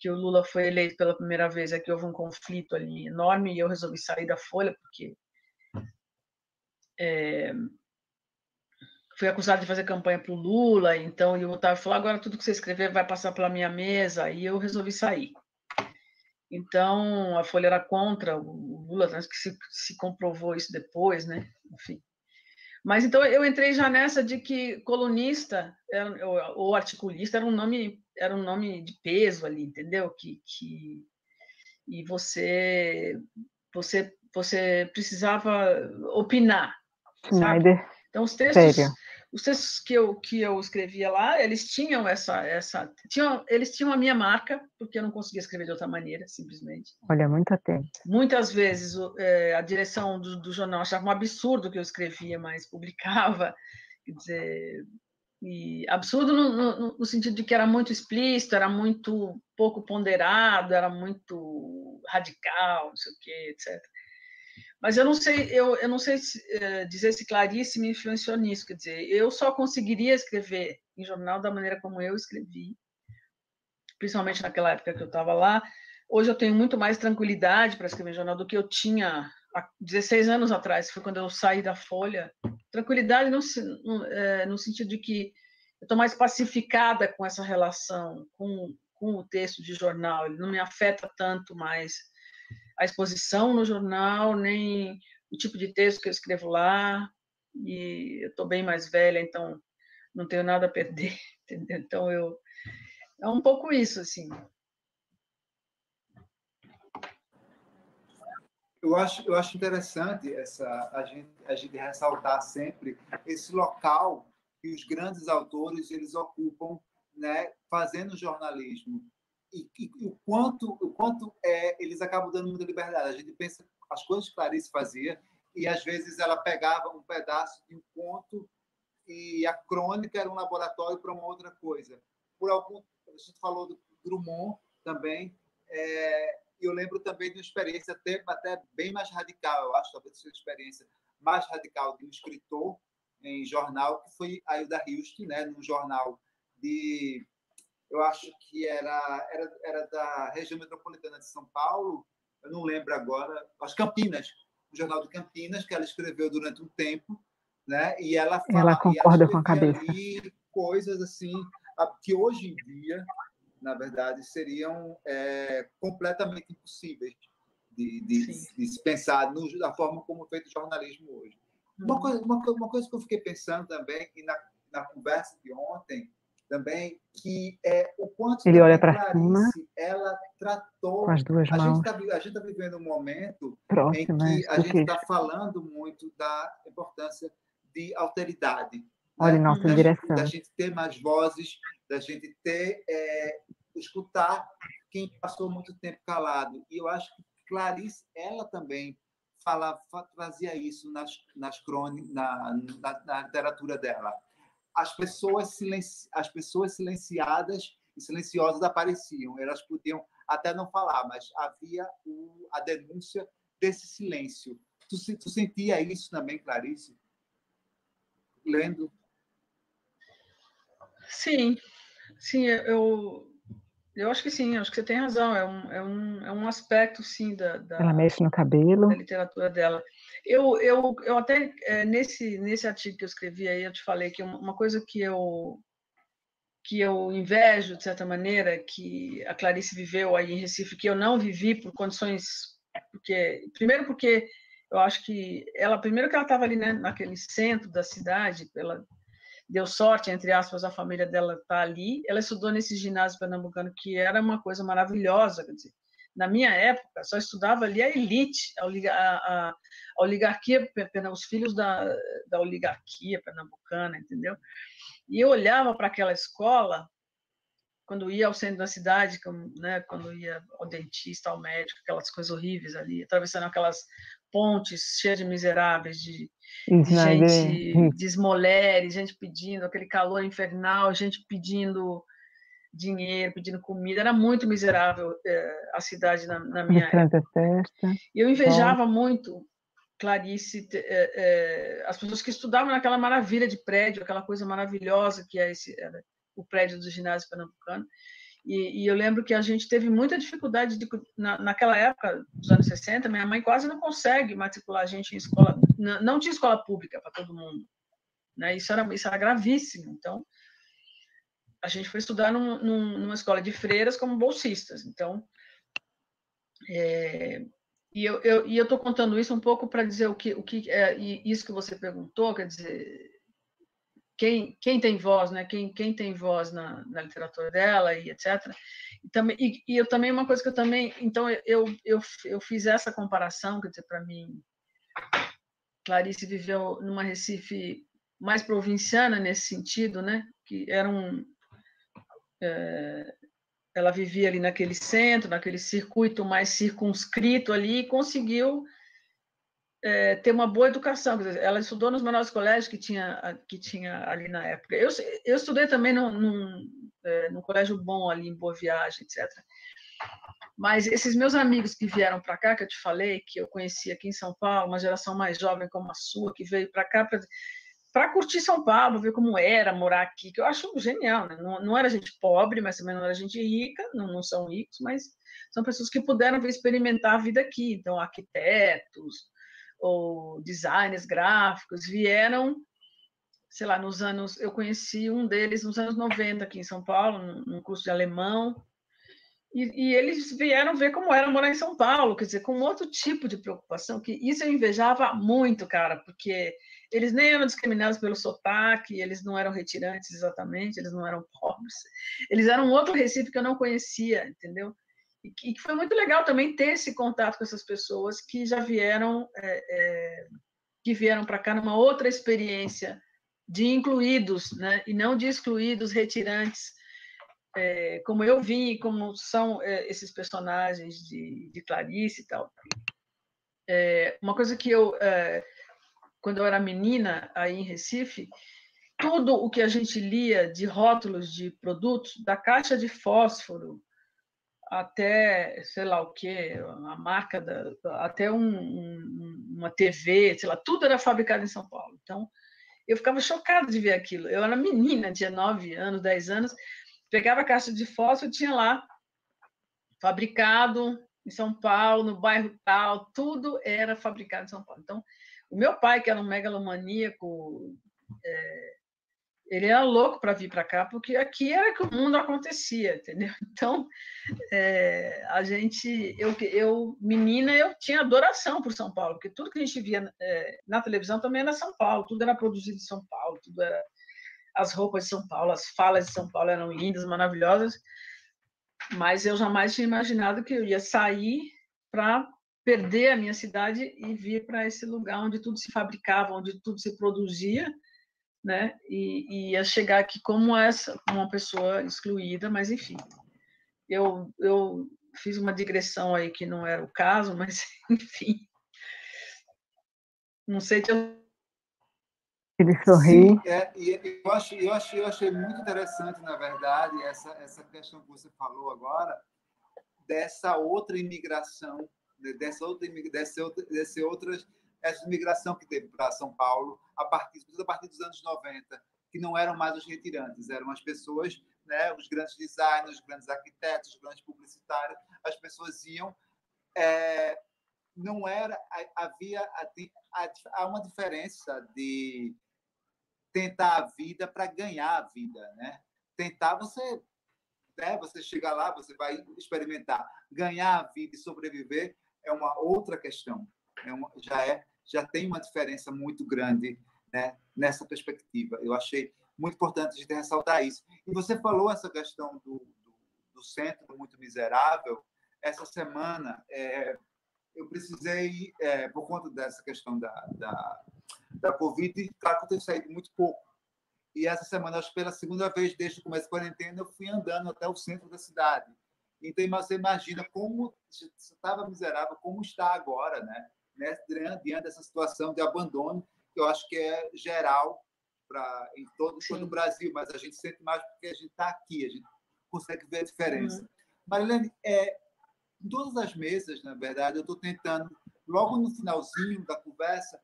que o Lula foi eleito pela primeira vez, é que houve um conflito ali enorme e eu resolvi sair da Folha, porque fui acusada de fazer campanha para o Lula, então o Otávio falou, agora tudo que você escrever vai passar pela minha mesa, e eu resolvi sair. Então, a Folha era contra o Lula, tanto que se comprovou isso depois, né? Enfim. Mas, então, eu entrei já nessa de que colunista ou articulista era um nome de peso ali, entendeu? E você precisava opinar, Schneider, sabe? Então, os textos que eu escrevia lá, eles tinham eles tinham a minha marca, porque eu não conseguia escrever de outra maneira, simplesmente. Olha, muito atento. Muitas vezes a direção do jornal achava um absurdo que eu escrevia, mas publicava. Quer dizer, e absurdo no sentido de que era muito explícito, era muito pouco ponderado, era muito radical, não sei o quê, etc. Mas eu não sei dizer se Clarice me influenciou nisso. Quer dizer, eu só conseguiria escrever em jornal da maneira como eu escrevi, principalmente naquela época que eu estava lá. Hoje eu tenho muito mais tranquilidade para escrever em jornal do que eu tinha há 16 anos atrás, foi quando eu saí da Folha. Tranquilidade no sentido de que eu estou mais pacificada com essa relação com o texto de jornal. Ele não me afeta tanto mais a exposição no jornal, nem o tipo de texto que eu escrevo lá. E eu estou bem mais velha, então não tenho nada a perder, entendeu? Então é um pouco isso, assim. Eu acho interessante a gente ressaltar sempre esse local que os grandes autores eles ocupam, né, fazendo jornalismo. E o quanto eles acabam dando muita liberdade. A gente pensa as coisas que Clarice fazia e, às vezes, ela pegava um pedaço de um conto e a crônica era um laboratório para uma outra coisa. A gente falou do Drummond também, eu lembro também de uma experiência até bem mais radical, eu acho, talvez seja uma experiência mais radical de um escritor em jornal, que foi a Hilda Hilst, né, num jornal eu acho que era da região metropolitana de São Paulo, eu não lembro agora, acho Campinas, o jornal de Campinas, que ela escreveu durante um tempo, né, e ela concorda com a cabeça. Ali coisas assim que hoje em dia, na verdade, seriam completamente impossíveis de se pensar na forma como é feito o jornalismo hoje. Uma coisa que eu fiquei pensando também, e na conversa de ontem, também, que o quanto ele olha também para cima Clarice, ela tratou... com as duas mãos A gente tá vivendo um momento em próximas que a do gente queixo. está falando muito da importância de alteridade, Olha em né? nossa direção. Da gente ter mais vozes, da gente escutar quem passou muito tempo calado. E eu acho que Clarice, ela também trazia isso nas crônicas, na literatura dela. As pessoas silenciadas e silenciosas apareciam. Elas podiam até não falar, mas havia a denúncia desse silêncio. Tu sentia isso também, Clarice? Lendo? Sim, eu acho que sim, acho que você tem razão. É um aspecto, sim, Ela mexe no cabelo. da literatura dela. Eu até, nesse artigo que eu escrevi aí, eu te falei que uma coisa que eu invejo, de certa maneira, que a Clarice viveu aí em Recife, que eu não vivi por condições... Primeiro porque eu acho que primeiro que ela estava ali, né, naquele centro da cidade, ela deu sorte, entre aspas, a família dela está ali. Ela estudou nesse ginásio pernambucano, que era uma coisa maravilhosa. Quer dizer, na minha época, só estudava ali a elite, a oligarquia, os filhos da oligarquia pernambucana, entendeu? E eu olhava para aquela escola, quando ia ao centro da cidade, né, quando ia ao dentista, ao médico, aquelas coisas horríveis ali, atravessando aquelas pontes cheias de miseráveis, de gente, de esmoleres, gente pedindo, aquele calor infernal, gente pedindo dinheiro, pedindo comida. Era muito miserável a cidade na minha época. E eu invejava muito, Clarice, as pessoas que estudavam naquela maravilha de prédio, aquela coisa maravilhosa que é o prédio do ginásio pernambucano. E eu lembro que a gente teve muita dificuldade naquela época, dos anos 60, minha mãe quase não consegue matricular a gente em escola, não tinha escola pública para todo mundo, né? Isso era gravíssimo. Então, a gente foi estudar numa escola de freiras como bolsistas. Então, e eu estou contando isso um pouco para dizer o que isso que você perguntou, quer dizer, quem tem voz, né? Quem tem voz na literatura dela e etc. E eu também, uma coisa que eu também... Então, eu fiz essa comparação, quer dizer, para mim, Clarice viveu numa Recife mais provinciana nesse sentido, né? Que era ela vivia ali naquele centro, naquele circuito mais circunscrito ali, e conseguiu ter uma boa educação. Quer dizer, ela estudou nos menores colégios que tinha ali na época. Eu estudei também num colégio bom ali em Boa Viagem, etc. Mas esses meus amigos que vieram para cá, que eu te falei, que eu conheci aqui em São Paulo, uma geração mais jovem como a sua, que veio para cá para curtir São Paulo, ver como era morar aqui, que eu acho genial, né? Não era gente pobre, mas também não era gente rica, não são ricos, mas são pessoas que puderam vir experimentar a vida aqui. Então, arquitetos ou designers gráficos vieram, sei lá, eu conheci um deles nos anos 90 aqui em São Paulo, num curso de alemão, e eles vieram ver como era morar em São Paulo, quer dizer, com outro tipo de preocupação, que isso eu invejava muito, cara, porque eles nem eram discriminados pelo sotaque, eles não eram retirantes exatamente, eles não eram pobres, eles eram um outro Recife que eu não conhecia, entendeu? E que foi muito legal também ter esse contato com essas pessoas que já vieram, que vieram para cá numa outra experiência de incluídos, né? E não de excluídos, retirantes, como eu vim e como são esses personagens de Clarice e tal. Uma coisa que quando eu era menina, aí em Recife, tudo o que a gente lia de rótulos de produtos, da caixa de fósforo até, sei lá o quê, a marca, até uma TV, sei lá, tudo era fabricado em São Paulo. Então, eu ficava chocada de ver aquilo. Eu era menina, tinha 9 anos, 10 anos, pegava a caixa de fósforo e tinha lá, fabricado em São Paulo, no bairro tal, tudo era fabricado em São Paulo. Então, o meu pai, que era um megalomaníaco Ele era louco para vir para cá, porque aqui era que o mundo acontecia, entendeu? Então, menina, eu tinha adoração por São Paulo, porque tudo que a gente via na televisão também era São Paulo, tudo era produzido em São Paulo, tudo era as roupas de São Paulo, as falas de São Paulo eram lindas, maravilhosas, mas eu jamais tinha imaginado que eu ia sair para perder a minha cidade e vir para esse lugar onde tudo se fabricava, onde tudo se produzia, né? E ia chegar aqui como uma pessoa excluída, mas enfim, eu fiz uma digressão aí que não era o caso, mas enfim, não sei se eu... Ele sorri. Sim, e eu achei muito interessante, na verdade, essa questão que você falou agora, dessa outra imigração, essa imigração que teve para São Paulo a partir dos anos 90, que não eram mais os retirantes, eram as pessoas, né, os grandes designers, os grandes arquitetos, os grandes publicitários, as pessoas iam... não era... Há uma diferença de tentar a vida para ganhar a vida, né? Tentar você chegar lá, você vai experimentar. Ganhar a vida e sobreviver é uma outra questão. Já tem uma diferença muito grande, né, nessa perspectiva. Eu achei muito importante a gente ressaltar isso. E você falou essa questão do centro muito miserável. Essa semana, eu precisei, por conta dessa questão da Covid, claro que eu tenho saído muito pouco. E essa semana, acho que pela segunda vez desde o começo da quarentena, eu fui andando até o centro da cidade. Então, você imagina como estava miserável, como está agora, né? Diante dessa situação de abandono, que eu acho que é geral em todo o Brasil, mas a gente sente mais porque a gente está aqui, a gente consegue ver a diferença. Marilene, em todas as mesas, na verdade, eu estou tentando, logo no finalzinho da conversa,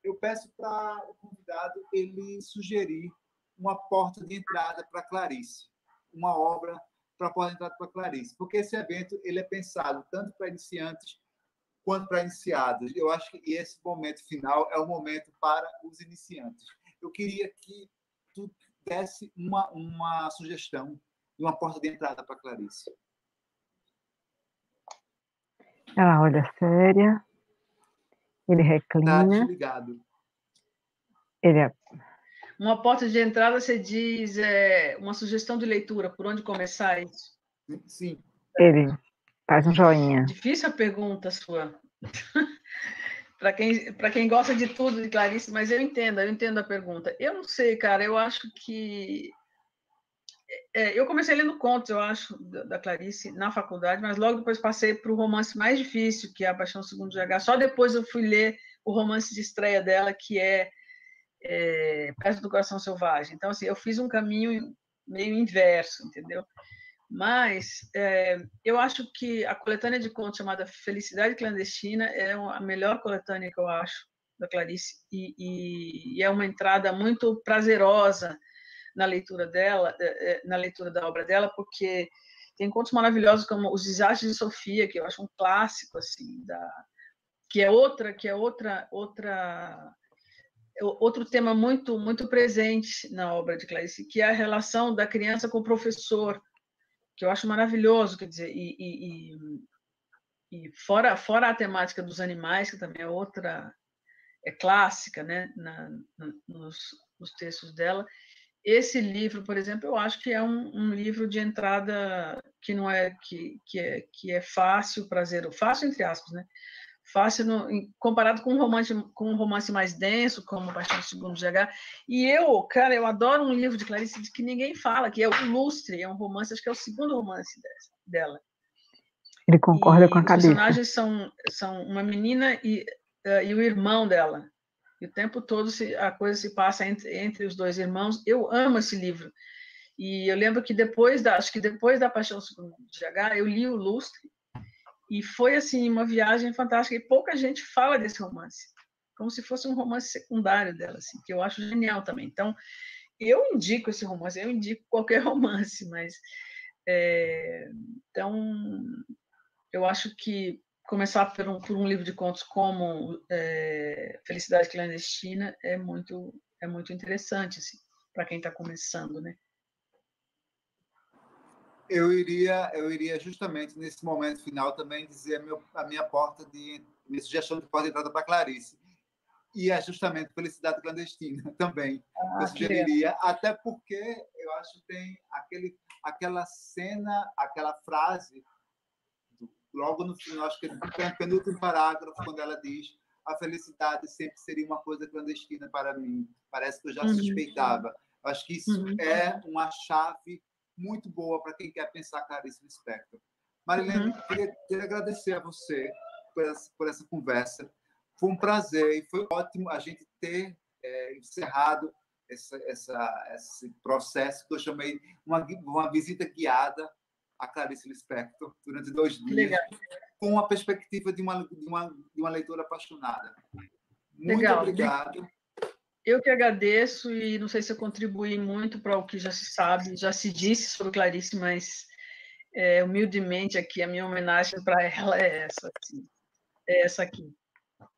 eu peço para o convidado ele sugerir uma porta de entrada para Clarice, uma obra para a porta de entrada para Clarice, porque esse evento ele é pensado tanto para iniciantes quanto para iniciados. Eu acho que esse momento final é o momento para os iniciantes. Eu queria que tu desse uma sugestão de uma porta de entrada para Clarice. Ela olha séria, ele reclina. Tá desligado. Uma porta de entrada, você diz uma sugestão de leitura, por onde começar isso? Sim. Ele faz um joinha. Difícil a pergunta sua. Para quem gosta de tudo de Clarice, mas eu entendo a pergunta. Eu não sei, cara, eu acho que... eu comecei lendo contos, eu acho, da Clarice na faculdade, mas logo depois passei para o romance mais difícil, que é A Paixão Segundo GH. Só depois eu fui ler o romance de estreia dela, que é Perto do Coração Selvagem. Então, assim, eu fiz um caminho meio inverso, entendeu? Mas eu acho que a coletânea de contos chamada Felicidade Clandestina é a melhor coletânea que eu acho da Clarice e é uma entrada muito prazerosa na leitura dela, na leitura da obra dela, porque tem contos maravilhosos como Os Desastres de Sofia, que eu acho um clássico assim, que é outro tema muito presente na obra de Clarice, que é a relação da criança com o professor, que eu acho maravilhoso, quer dizer, e fora a temática dos animais, que também é clássica, né, nos textos dela. Esse livro, por exemplo, eu acho que é um livro de entrada que não é que é fácil, prazeroso, fácil entre aspas, né? Fácil comparado com um romance mais denso, como Paixão Segundo GH. E eu adoro um livro de Clarice que ninguém fala, que é o Lustre, é um romance, acho que é o segundo romance dela. Ele concorda com a cabeça. Os personagens são uma menina e o irmão dela. E o tempo todo a coisa se passa entre os dois irmãos. Eu amo esse livro. E eu lembro que depois da Paixão Segundo GH, eu li o Lustre, e foi assim uma viagem fantástica, e pouca gente fala desse romance, como se fosse um romance secundário dela, assim, que eu acho genial também. Então, eu indico esse romance, eu indico qualquer romance, mas então eu acho que começar por um livro de contos como Felicidade Clandestina é muito é muito interessante assim, para quem está começando, né? Eu iria justamente nesse momento final também dizer a minha minha sugestão de porta de entrada para Clarice. E é justamente Felicidade Clandestina também. Eu sugeriria, até porque eu acho que tem aquela cena, aquela frase, logo no final, acho que é no penúltimo parágrafo, quando ela diz: a felicidade sempre seria uma coisa clandestina para mim. Parece que eu já suspeitava. Acho que isso é uma chave muito boa para quem quer pensar Clarice Lispector. Marilene, queria agradecer a você por essa conversa. Foi um prazer e foi ótimo a gente ter encerrado esse processo que eu chamei uma visita guiada a Clarice Lispector durante 2 dias. Legal. Com a perspectiva de uma leitora apaixonada. Muito Legal. obrigado. Eu que agradeço e não sei se eu contribuí muito para o que já se sabe, já se disse sobre Clarice, mas humildemente aqui a minha homenagem para ela é essa, assim, é essa aqui.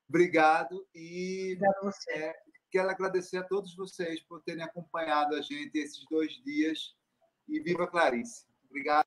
Obrigado e Obrigado a você. Quero agradecer a todos vocês por terem acompanhado a gente esses 2 dias e viva Clarice. Obrigado.